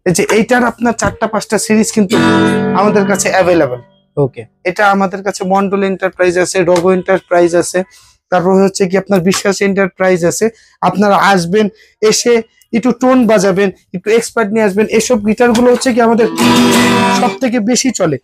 এই যে এইটার আপনার 4টা-5টা সিরিজ কিন্তু আমাদের কাছে অ্যাভেলেবল। ওকে, এটা আমাদের কাছে মন্ডল এন্টারপ্রাইজ আছে, রোগো এন্টারপ্রাইজ আছে, তারপর হচ্ছে কি আপনার বিশ্বাস এন্টারপ্রাইজ আছে। আপনারা আসবেন, এসে একটু টোন বাজাবেন, একটু এক্সপার্ট নিয়ে আসবেন। এসব গিটার গুলো হচ্ছে কি আমাদের সব থেকে বেশি চলে।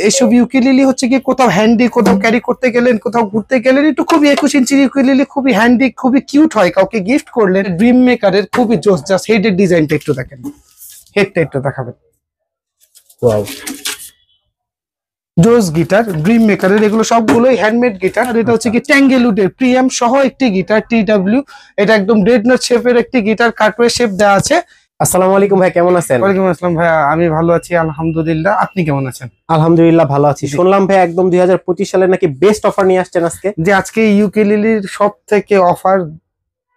এইসব ইউকেলেলে হচ্ছে কি কোথাও হ্যান্ডি, কোথাও ক্যারি করতে গেলেন, কোথাও ঘুরতে গেলেন, একটু খুবই 21 ইঞ্চির ইউকেলেলে খুবই হ্যান্ডি, খুবই কিউট হয়। কাউকে গিফট করলেন, ড্রিম মেকারের খুবই জোস। জাস্ট হেডের ডিজাইনটা একটু দেখেন, হেডটা একটু দেখাবেন। ওয়াও, জোস গিটার, ড্রিম মেকারের, এগুলো সবগুলোই হ্যান্ডমেড গিটার। আর এটা হচ্ছে কি ট্যাঙ্গেলউডের প্রিয়াম সহ একটি গিটার, TW। এটা একদম ড্রেডনট শেপের একটি গিটার, কাটওয়ে শেপ দেওয়া আছে। আসসালামু আলাইকুম ভাই, কেমন আছেন? ওয়ালাইকুম আসসালাম ভাইয়া, আমি ভালো আছি আলহামদুলিল্লাহ। আপনি কেমন আছেন? আলহামদুলিল্লাহ ভালো আছি। শুনলাম ভাই একদম 2025 সালে নাকি বেস্ট অফার নিয়ে আসছেন আজকে। যে আজকে ইউকেলেলের সব থেকে অফার,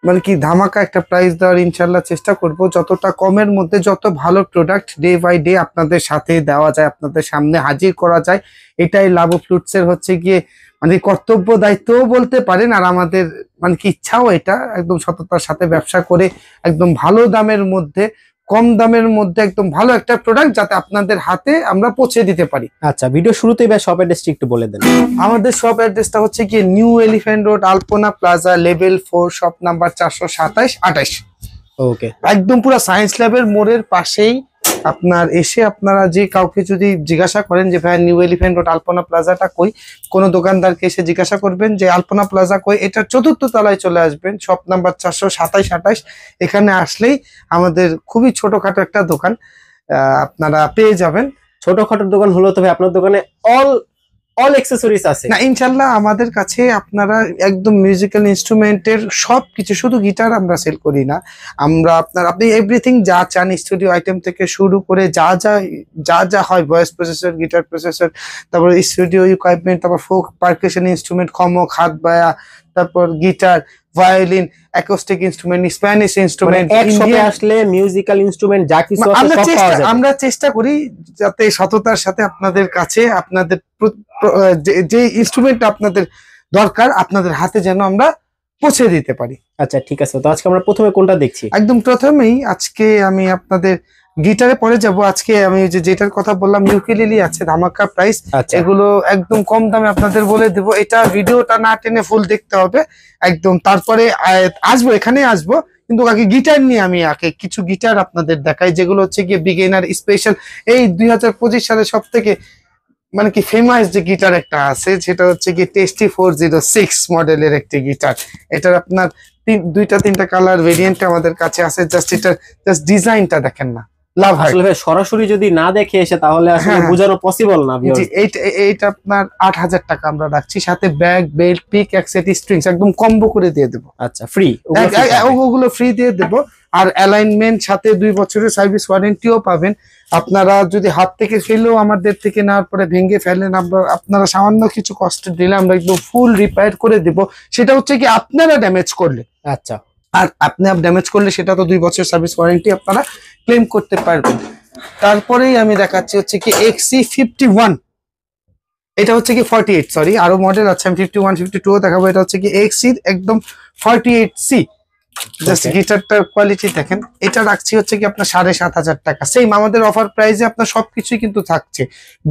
মানে কি ধামাকা একটা প্রাইস দেওয়ার ইনশাল্লাহ চেষ্টা করব। যতটা কমের মধ্যে যত ভালো প্রোডাক্ট ডে বাই ডে আপনাদের সাথে দেওয়া যায়, আপনাদের সামনে হাজির করা যায়, এটাই লাভ ফ্লুটস এর হচ্ছে গিয়ে মানে কর্তব্য, দায়িত্বও বলতে পারেন। আর আমাদের মানে কি ইচ্ছাও, এটা একদম সততার সাথে ব্যবসা করে একদম ভালো দামের মধ্যে, কম দামের মধ্যে একদম ভালো একটা প্রোডাক্ট যাতে আপনাদের হাতে আমরা পৌঁছে দিতে পারি। আচ্ছা, ভিডিও শুরুতেই ভাই শপ অ্যাড্রেসটি একটু বলে দেন। আমাদের শপ অ্যাড্রেসটা হচ্ছে কি নিউ এলিফ্যান্ট রোড, আলপনা প্লাজা, লেভেল 4, শপ নাম্বার 427-28। ওকে, একদম পুরো সায়েন্স ল্যাবের মোড়ের পাশেই। আপনার এসে আপনারা যে কাউকে যদি জিজ্ঞাসা করেন যে ভাই নিউ এলিফ্যান্ট রোড আলপনা প্লাজাটা কই, কোনো দোকানদারকে এসে জিজ্ঞাসা করবেন যে আলপনা প্লাজা কই, এটা 4র্থ তলায় চলে আসবেন, শপ নাম্বার 427-28। এখানে আসলেই আমাদের খুবই ছোটখাটো একটা দোকান আপনারা পেয়ে যাবেন। ছোটখাটো দোকান হলো, তবে আপনার দোকানে অল অ্যাকসেসরিজ আছে না? ইনশাল্লাহ আমাদের কাছে আপনারা একদম মিউজিক্যাল ইনস্ট্রুমেন্টের সবকিছু, শুধু গিটার আমরা সেল করি না, আমরা আপনি এভরিথিং যা চান, স্টুডিও আইটেম থেকে শুরু করে যা যা হয়, ভয়েস প্রসেসর, গিটার প্রসেসর, তারপর স্টুডিও ইকুইপমেন্ট, তারপর ফোক পারকাশন ইনস্ট্রুমেন্ট, খমক, হাত বায়া, তারপর guitar, violin, acoustic instrument, Spanish instrument. একসাথে আসলে মিউজিক্যাল ইনস্ট্রুমেন্ট যা কিছু আছে সব পাওয়া যাবে। আমরা চেষ্টা করি যাতে সততার সাথে আপনাদের কাছে আপনাদের যে ইনস্ট্রুমেন্ট আপনাদের দরকার আপনাদের হাতে যেন আমরা পৌঁছে দিতে পারি। আচ্ছা ঠিক আছে, তো আজকে আমরা প্রথমে কোনটা দেখছি? একদম প্রথমেই আজকে আমি আপনাদের গিটারে পরে যাব। আজকে আমি যেটার কথা বললাম ইউকেলেলে আছে ধামাকা প্রাইস। এগুলো একদম কম দামে আপনাদের বলে দেব। এটা ভিডিওটা না টেনে ফুল দেখতে হবে একদম। তারপরে আসবো, এখানে আসবো, কিন্তু আগে গিটার নিয়ে আমি আগে কিছু গিটার আপনাদের দেখাই, যেগুলো হচ্ছে গিয়ে বিগিনার স্পেশাল। এই 2025 সালে সব থেকে মানে কি ফেমাস যে গিটার একটা আছে, সেটা হচ্ছে কি টেস্টি 406 মডেলের একটি গিটার। এটার আপনার 2-3টা কালার ভেরিয়েন্ট আমাদের কাছে আছে। জাস্ট ডিজাইনটা দেখেন না, লাভ হয়। আসলে সরাসরি যদি না দেখে এসে তাহলে আসলে বোঝানো পসিবল না। এইটা আপনার 8000 টাকা আমরা রাখছি, সাথে ব্যাগ, বেল্ট, পিক, এক সেট স্ট্রিংস একদম কম্বো করে দিয়ে দেবো। আচ্ছা, ফ্রি, ওগুলো ফ্রি দিয়ে দেবো। আর অ্যালাইনমেন্ট সাথে 2 বছরের সার্ভিস ওয়ারেন্টিও পাবেন। আপনারা যদি হাত থেকে ফেলেও আমাদের থেকে নেওয়ার পরে ভেঙে ফেলেন, আপনারা সামান্য কিছু কষ্ট দিলে আমরা একদম ফুল রিপেয়ার করে দেব। সেটা হচ্ছে কি আপনারা ড্যামেজ করলে। আচ্ছা, আর আপনি ড্যামেজ করলে সেটা তো 2 বছর সার্ভিস ওয়ারেন্টি আপনারা ক্লেম করতে পারবেন। তারপরেই আমি দেখাচ্ছি হচ্ছে কি XC51। এটা হচ্ছে কি 48, সরি আরো মডেল আছে, আমি 51, 52 দেখাবো। এটা হচ্ছে কি XC একদম 48C। জাস্ট গিটারটার কোয়ালিটি দেখেন। এটা রাখছি হচ্ছে কি আপনার 7500 টাকা। সেম আমাদের অফার প্রাইসে আপনার সবকিছুই কিন্তু থাকছে,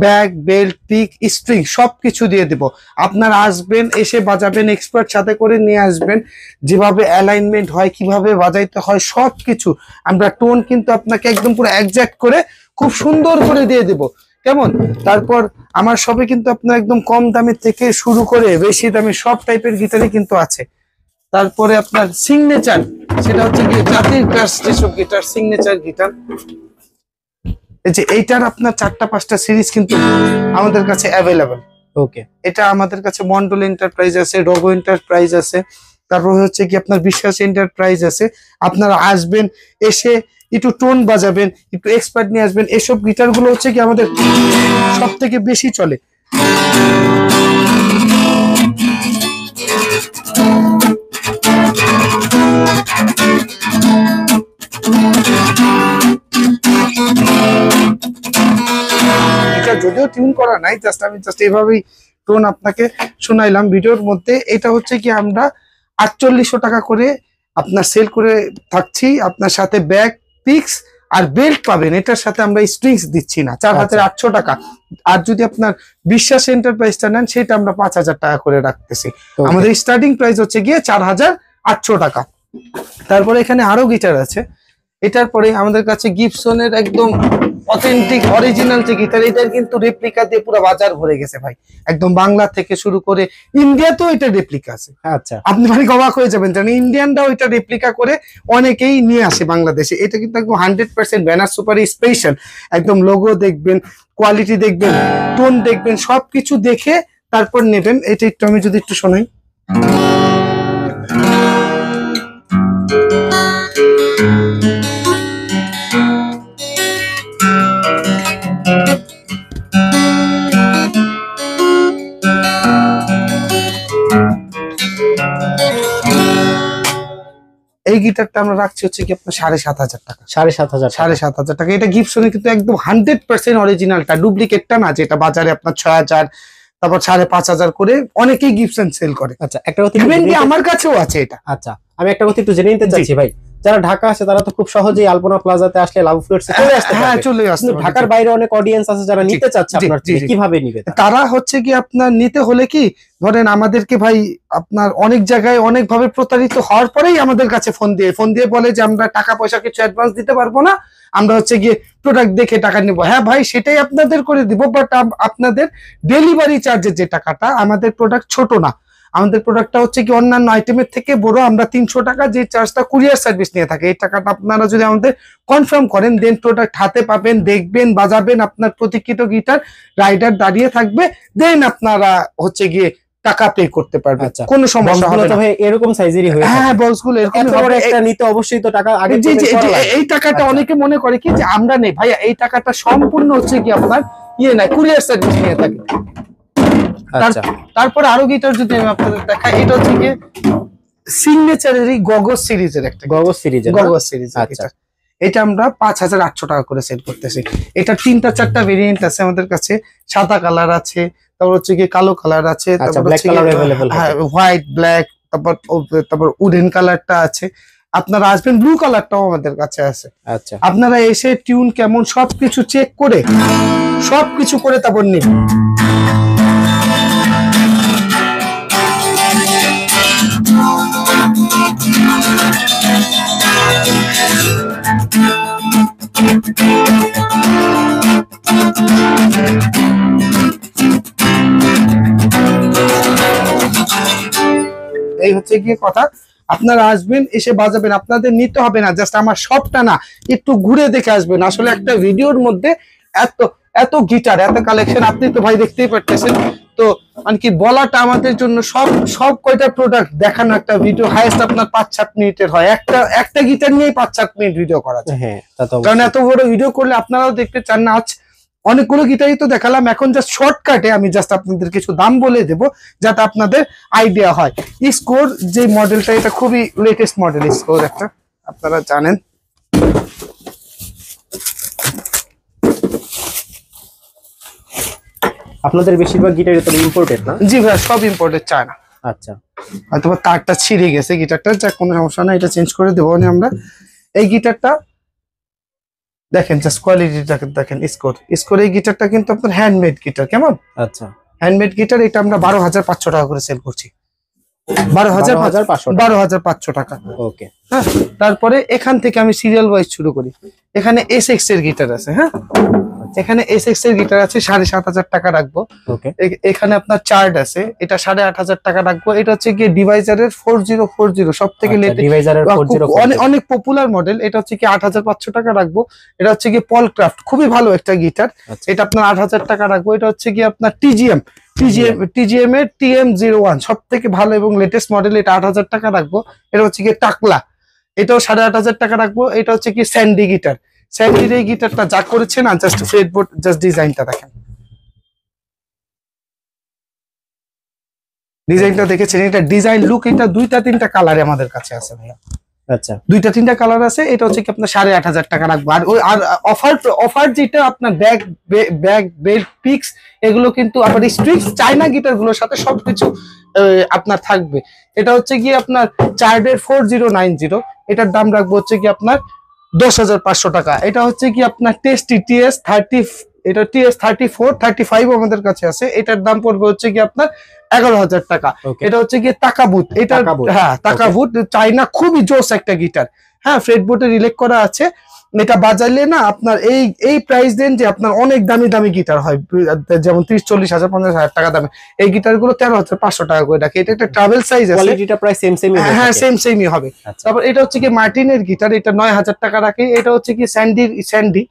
ব্যাগ, বেল্ট, পিক, স্ট্রিং সবকিছু দিয়ে দেব। আপনারা আসবেন, এসে বাজাবেন, এক্সপার্ট সাথে করে নিয়ে আসবেন, যেভাবে অ্যালাইনমেন্ট হয়, কিভাবে বাজাইতে হয় সবকিছু আমরা টোন কিন্তু আপনাকে একদম পুরো একজ্যাক্ট করে খুব সুন্দর করে দিয়ে দেব, কেমন? তারপর আমার শপে কিন্তু আপনার একদম কম দামের থেকে শুরু করে বেশি দামে সব টাইপের গিটারই কিন্তু আছে। তারপরে আপনার সিগনেচার, সেটা হচ্ছে কি জাতির ক্লাস যেসব গিটার, সিগনেচার গিটার। এই যে এইটার আপনার 4টা-5টা সিরিজ কিন্তু আমাদের কাছে অ্যাভেলেবল। ওকে, এটা আমাদের কাছে মন্ডল এন্টারপ্রাইজ আছে, রোগো এন্টারপ্রাইজ আছে, তারপর হচ্ছে কি আপনার বিশ্বাস এন্টারপ্রাইজ আছে। আপনারা আসবেন, এসে একটু টোন বাজাবেন, একটু এক্সপার্ট নিয়ে আসবেন। এসব গিটার গুলো হচ্ছে কি আমাদের সব থেকে বেশি চলে। এটা যদিও টিউন করা নাই, আমি এইভাবেই টোন আপনাকে শোনাইলাম ভিডিওর মধ্যে। এটা হচ্ছে কি আমরা 4800 টাকা করে আপনার সেল করে থাকছি, আপনার সাথে ব্যাগ, পিক্স আর বেল্ট পাবেন। এটার সাথে আমরা স্ট্রিংস দিচ্ছি না, 4,800 টাকা। আর যদি আপনার বিশ্বাস এন্টারপ্রাইজটা নেন সেটা আমরা 5,000 টাকা করে রাখতেছি। আমাদের স্টার্টিং প্রাইস হচ্ছে গিয়ে 4,800 টাকা। তারপরে এখানে আরো গিটার আছে। এটার পরে আমাদের কাছে গিবসনের একদম অথেন্টিক অরিজিনাল যে গিটার, এটার কিন্তু রেপ্লিকা দিয়ে পুরো বাজার ভরে গেছে ভাই। একদম বাংলা থেকে শুরু করে ইন্ডিয়াতেও এটা রেপ্লিকা আছে। আচ্ছা, আপনি মানে অবাক হয়ে যাবেন, জানেন ইন্ডিয়ানরাও এটা রেপ্লিকা করে অনেকেই নিয়ে আসে বাংলাদেশে। এটা কিন্তু একদম 100% ব্যানার সুপার স্পেশাল। একদম লোগো দেখবেন, কোয়ালিটি দেখবেন, টোন দেখবেন, সবকিছু দেখে তারপর নেবেন। এটা একটু আমি যদি একটু শোনাই। এই গিটারটা আমরা রাখছি হচ্ছে কি আপনার 7,500 টাকা। 7,500 7,500 টাকা। এটা গিবসনের কিন্তু একদম 100% অরিজিনালটা, ডুপ্লিকেটটা না, যেটা বাজারে আপনার 6,000 তারপর 5,500 করে অনেকেই গিবসন সেল করে। আচ্ছা, একটা কথা আমার কাছেও আছে এটা। আচ্ছা, আমি একটা কথা একটু জেনে নিতে চাচ্ছি ভাই, যারা ঢাকা আসে তারা তো খুব সহজেই আলপনা প্লাজাতে আসলে লাভ ফ্লুইডসে চলে আসতে পারবে। হ্যাঁ, চলে আসতে পারবে। ঢাকার বাইরে অনেক অডিয়েন্স আছে যারা নিতে চাচ্ছে আপনার থেকে, কিভাবে নিবে তারা? হচ্ছে কি আপনার নিতে হলে কি ধরেন আমাদেরকে ভাই আপনার অনেক জায়গায় অনেক ভাবে প্রতারিত হওয়ার পরেই আমাদের কাছে ফোন দিয়ে বলে যে আমরা টাকা পয়সা কিছু অ্যাডভান্স দিতে পারবো না, আমরা হচ্ছে গিয়ে প্রোডাক্ট দেখে টাকা নিব। হ্যাঁ ভাই, সেটাই আপনাদের করে দিব, বাট আপনাদের ডেলিভারি চার্জের যে টাকাটা, আমাদের প্রোডাক্ট ছোট না, আমাদের প্রোডাক্টটা হচ্ছে কি অন্যান্য আইটেমের থেকে বড়। আমরা 300 টাকা যে চার্জটা কুরিয়ার সার্ভিস নিয়ে থাকে, এই টাকাটা আপনারা যদি আমাদের কনফার্ম করেন, দেন প্রোডাক্ট হাতে পাবেন, দেখবেন, বাজাবেন, আপনার প্রতিকৃত গিটার রাইডার দাঁড়িয়ে থাকবে, দেন আপনারা হচ্ছে গিয়ে টাকা পে করতে পারবেন। কোনো সমস্যা হবে না। এরকম সাইজেরই হয়ে থাকে। হ্যাঁ, বক্সগুলো এরকম হবে। একটা নিতে অবশ্যই তো টাকা আগে এই টাকাটা অনেকে মনে করে কি যে আমরা নেই, ভাইয়া এই টাকাটা সম্পূর্ণ হচ্ছে কি আপনার না, কুরিয়ার সার্ভিস নিয়ে থাকে। তারপরে আরো গিটার যদি আমি আপনাদের দেখাই, এটা হচ্ছে কি সিগনেচারেরই গগস সিরিজের একটা গগস সিরিজ। আচ্ছা, এটা আমরা 5,800 টাকা করে সেল করতেছি। এটা 3-4টা ভেরিয়েন্ট আছে আমাদের কাছে। সাদা কালার আছে, তারপর হচ্ছে কি কালো কালার আছে, তারপর হোয়াইট, ব্ল্যাক, তারপর উডেন কালারটা আছে। আপনারা আসবেন, ব্লু কালারটাও আমাদের কাছে আছে। আচ্ছা, আপনারা এসে টিউন কেমন সবকিছু চেক করে তারপর নেবেন। এই হচ্ছে গিয়ে কথা। আপনারা আসবেন, এসে বাজাবেন, আপনাদের নিতে হবে না, জাস্ট আমার সবটা না, একটু ঘুরে দেখে আসবেন। আসলে একটা ভিডিওর মধ্যে এত গিটার, এত কালেকশন আপনি তো ভাই দেখতেই পারতেছেন। তো মানে কি বলাটা আমাদের জন্য সব কয়টা প্রোডাক্ট দেখানো একটা ভিডিও হাইয়েস্ট আপনার 5-7 মিনিটের হয়। একটা গিটার নিয়েই 5-7 মিনিট ভিডিও করা যায়। হ্যাঁ, কারণ এত বড় ভিডিও করলে আপনারাও দেখতে চান না। আজ অনেকগুলো গিটারই তো দেখালাম, এখন জাস্ট শর্টকাটে আমি জাস্ট আপনাদের কিছু দাম বলে দেব যাতে আপনাদের আইডিয়া হয়। স্কোর যে মডেলটা, এটা খুবই লেটেস্ট মডেল স্কোর একটা, আপনারা জানেন। আপনাদের বেশিরভাগ গিটারই তো ইম্পোর্টেড না? জি ভাই, সব ইম্পোর্টেড, চায়না। আচ্ছা, হয়তো তারটা ছিঁড়ে গেছে গিটারটা, যা কোনো সমস্যা না, এটা চেঞ্জ করে দেবো আমরা। এই গিটারটা দেখেন, জাস্ট কোয়ালিটিটা দেখেন। স্কোর এই গিটারটা কিন্তু আপনার হ্যান্ডমেড গিটার। কেমন? আচ্ছা, হ্যান্ডমেড গিটার। এটা আমরা 12,500 টাকা করে সেল করছি। 12,500 টাকা। ওকে, হ্যাঁ। তারপরে এখান থেকে আমি সিরিয়াল ওয়াইজ শুরু করি। এখানে এসএক্স এর গিটার আছে। হ্যাঁ, এখানে এসএক্স এর গিটার আছে, 7,500 টাকা রাখবো। এখানে আপনার চার্ড আছে, এটা 8,500 টাকা রাখবো। এটা হচ্ছে গিয়ে ডিভাইজারের 4040, সব থেকে অনেক পপুলার মডেল। এটা হচ্ছে কি 8,500 টাকা রাখবো। এটা হচ্ছে গিয়ে পলক্রাফট, খুবই ভালো একটা গিটার। এটা আপনার 8,000 টাকা রাখবো। এটা হচ্ছে গিয়ে আপনার টিজিএম এর TM01, সব থেকে ভালো এবং লেটেস্ট মডেল। এটা 8,000 টাকা রাখবো। এটা হচ্ছে গিয়ে টাকলা, এটাও 8,500 টাকা রাখবো। এটা হচ্ছে কি স্যান্ডি গিটার। স্যান্ডির এই গিটারটা যা করেছে না, জাস্ট ফ্রেটবোর্ড, জাস্ট ডিজাইনটা দেখেন, ডিজাইনটা দেখেছেন? এটা ডিজাইন লুক, এটা 2-3টা কালারে আমাদের কাছে আছে ভাইয়া। আচ্ছা, 2-3টা কালার আছে। এটা হচ্ছে কি আপনার 8,500 টাকা রাখবো। আর অফার যেটা আপনার ব্যাগ বেল্ট পিক্স এগুলো কিন্তু আবার স্ট্রিক্স চাইনা গিটার গুলোর সাথে সবকিছু আপনার থাকবে। এটা হচ্ছে কি আপনার চার্ডের 4090, এটার দাম রাখবো হচ্ছে কি আপনার 10,500 টাকা। এটা হচ্ছে কি আপনার টেস্টি TS30, এটা TS34-35 আমাদের কাছে আছে। এটার দাম পড়বে হচ্ছে কি আপনার 11,000 টাকা। Okay. এটা হচ্ছে কি তাকাবুট, এটা তাকাবুট। হ্যাঁ তাকাবুট চাইনা, খুবই জোস একটা গিটার। হ্যাঁ, ফ্রেডবোর্ডে রিলেক্ট করা আছে। এটা বাজাইলে না আপনার এই প্রাইস রেঞ্জে আপনার অনেক দামি দামি গিটার হয়, যেমন 30-40 হাজার 50,000 টাকা দামে। এই গিটার গুলো 13,500 টাকা করে রাখে। এটা একটা ট্রাভেল সাইজ আছে, কোয়ালিটিটা প্রায় সেম হ্যাঁ সেমই হবে। আচ্ছা, তারপর এটা হচ্ছে কি মার্টিনের গিটার, এটা 9,000 টাকা রাখে। এটা হচ্ছে কি স্যান্ডি,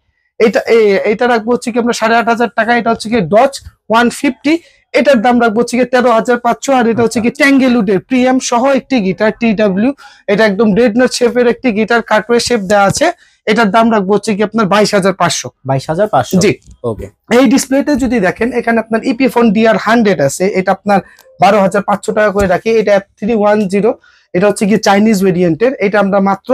এটা রাখবো হচ্ছে কি আপনার 8,500 টাকা। এটা হচ্ছে কি ডচ 150, এটার দাম রাখবো হচ্ছে কি 13,500। আর এটা হচ্ছে কি ট্যাঙ্গেলউডের প্রিয়াম সহ একটি গিটার TW, এটা একদম রেড নোট শেপের একটি গিটার, কাটওয়ে শেপ দেওয়া আছে। এটার দাম রাখবো হচ্ছে কি আপনার 22,500। 22,500। জি, ওকে। এই ডিসপ্লেতে যদি দেখেন এখানে আপনার ইপিফোন DR100 আছে, এটা আপনার 12,500 টাকা করে রাখি। এটা F310, এটা হচ্ছে কি চাইনিজ ভেরিয়েন্টের, এটা আমরা মাত্র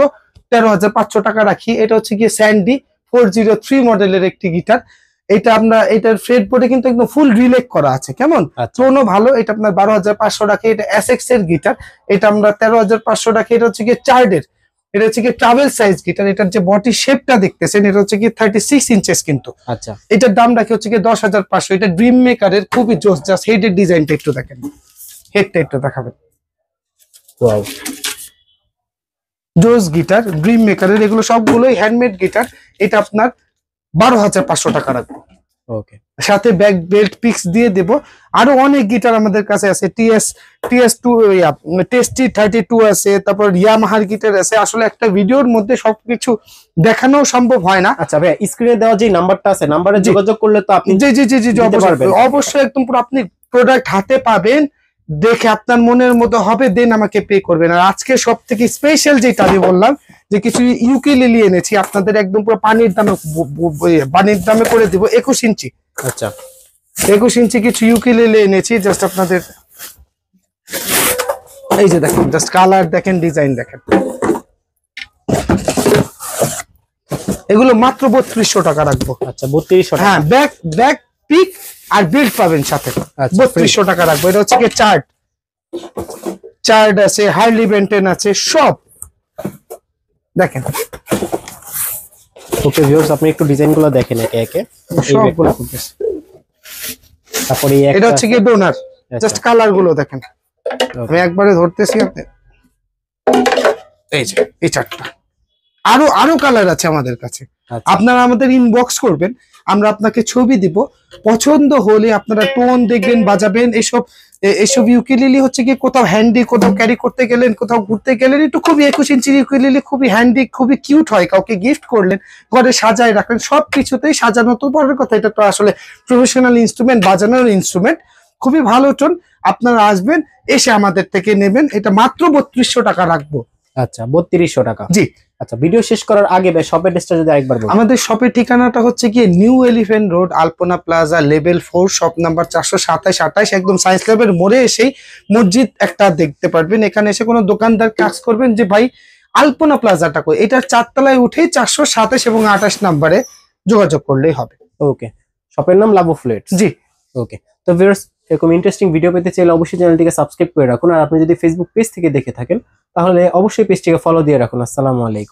13,500 টাকা রাখি। এটা হচ্ছে কি স্যান্ডি 403 মডেলের একটি গিটার। এটা আমরা এটার ফ্রেডবোর্ডে কিন্তু একদম ফুল রিলেক্ট করা আছে, কেমন আচ্ছা, টোনও ভালো। এটা আপনার 12,500 রাখি। এটা SX এর গিটার, এটা আমরা 13,500 রাখি। এটা হচ্ছে কি চার্ডের, এটা হচ্ছে কি ট্রাভেল সাইজ গিটার। এটার যে বডি শেপটা দেখতেছেন এটা হচ্ছে কি 36 ইঞ্চেস কিন্তু। আচ্ছা, এটার দাম রাখি হচ্ছে কি 10,500। এটা ড্রিম মেকারের খুবই জোস, জাস্ট হেডের ডিজাইনটা একটু দেখেন, হেডটা একটু দেখাবেন, ওয়াও, জোস গিটার ড্রিম মেকারের। এগুলো সবগুলোই হ্যান্ডমেড গিটার। এটা আপনার 12,500 টাকা রাখবো। ওকে। সাথে ব্যাক বেল্ট পিক্স দিয়ে দেব। আরো অনেক গিটার আমাদের কাছে আছে, TS2 টেস্টি 32 আছে, তারপর ইয়ামাহার গিটার আছে। আসলে একটা ভিডিওর মধ্যে সবকিছু দেখানো সম্ভব হয় না। আচ্ছা ভাই, স্ক্রিনে দেওয়া যে নাম্বারটা আছে, নাম্বারে জি। যোগাযোগ করলে তো আপনি জি দিতে অবশ্যই পারবেন। অবশ্যই একদম পুরো আপনি প্রোডাক্ট হাতে পাবেন, দেখে আপনার মনের মতো হবে, দেন আমাকে পে করবেন। আর আজকে সব থেকে স্পেশাল যেটা আমি বললাম যে কিছু ইউকেলেলি এনেছি আপনাদের একদম পুরো পানির দামে করে দিব। 21 ইঞ্চি, আচ্ছা, 21 ইঞ্চি কিছু ইউকেলেলি এনেছি জাস্ট আপনাদের। এই যে দেখেন, জাস্ট কালার দেখেন, ডিজাইন দেখেন, এগুলো মাত্র 3200 টাকা রাখবো। আচ্ছা, 3200 টাকা। হ্যাঁ, ব্যাক পিক আর বেল্ট পাবেন সাথে, আচ্ছা, 3200 টাকা রাখবো। এটা হচ্ছে কি চার্ট আছে, হার্লি বেন্টেন আছে, সব দেখেন। ওকে ভিউয়ার্স, আপনি একটু ডিজাইনগুলো দেখেন একে একে। সবগুলো করতেছে। তারপরে এটা হচ্ছে কি ডোনার, জাস্ট কালার গুলো দেখেন। আমি একবারে ধরতেছি আপনি, এই যে এই চারটা। আরো কালার আছে আমাদের কাছে। আপনারা আমাদের ইনবক্স করবেন, আমরা আপনাকে ছবি দিব। পছন্দ হলে আপনারা টোন দেখবেন, বাজাবেন। এসব ইউকেলেলি হচ্ছে কি কোথাও হ্যান্ডি, কোথাও ক্যারি করতে গেলেন, কোথাও ঘুরতে গেলেন, একটু খুবই 21 ইঞ্চির ইউকেলেলি খুবই হ্যান্ডি, খুবই কিউট হয়। কাউকে গিফট করলেন, ঘরে সাজায় রাখলেন, সবকিছুতেই সাজানো তো পরের কথা। এটা তো আসলে প্রফেশনাল ইনস্ট্রুমেন্ট, বাজানোর ইনস্ট্রুমেন্ট, খুবই ভালো টোন। আপনারা আসবেন, এসে আমাদের থেকে নেবেন। এটা মাত্র 3200 টাকা রাখবো। আচ্ছা, 3200 টাকা। জি। আচ্ছা, ভিডিও শেষ করার আগে ভাই শপের অ্যাড্রেসটা যদি আরেকবার বলেন। আমাদের শপের ঠিকানাটা হচ্ছে কি নিউ এলিফ্যান্ট রোড, আলপনা প্লাজা, লেভেল 4, শপ নাম্বার 427-28, একদম সায়েন্স ল্যাবের মোড়ে এসেই মসজিদ একটা দেখতে পারবেন। এখানে এসে কোনো দোকানদার কাজ করবেন যে ভাই আলপনা প্লাজাটা কই, এটার 4 তলায় উঠেই 427 এবং 28 নাম্বারে যোগাযোগ করলেই হবে। ওকে, শপের নাম লাভ ফ্লেটস। জি। ওকে, তো ভিউয়ার্স, এরকম ইন্টারেস্টিং ভিডিও পেতে চাইলে অবশ্যই চ্যানেলটিকে সাবস্ক্রাইব করে রাখুন। আর আপনি যদি ফেসবুক পেজ থেকে দেখে থাকেন তাহলে অবশ্যই পেজটিকে ফলো দিয়ে রাখুন। আসসালামু আলাইকুম।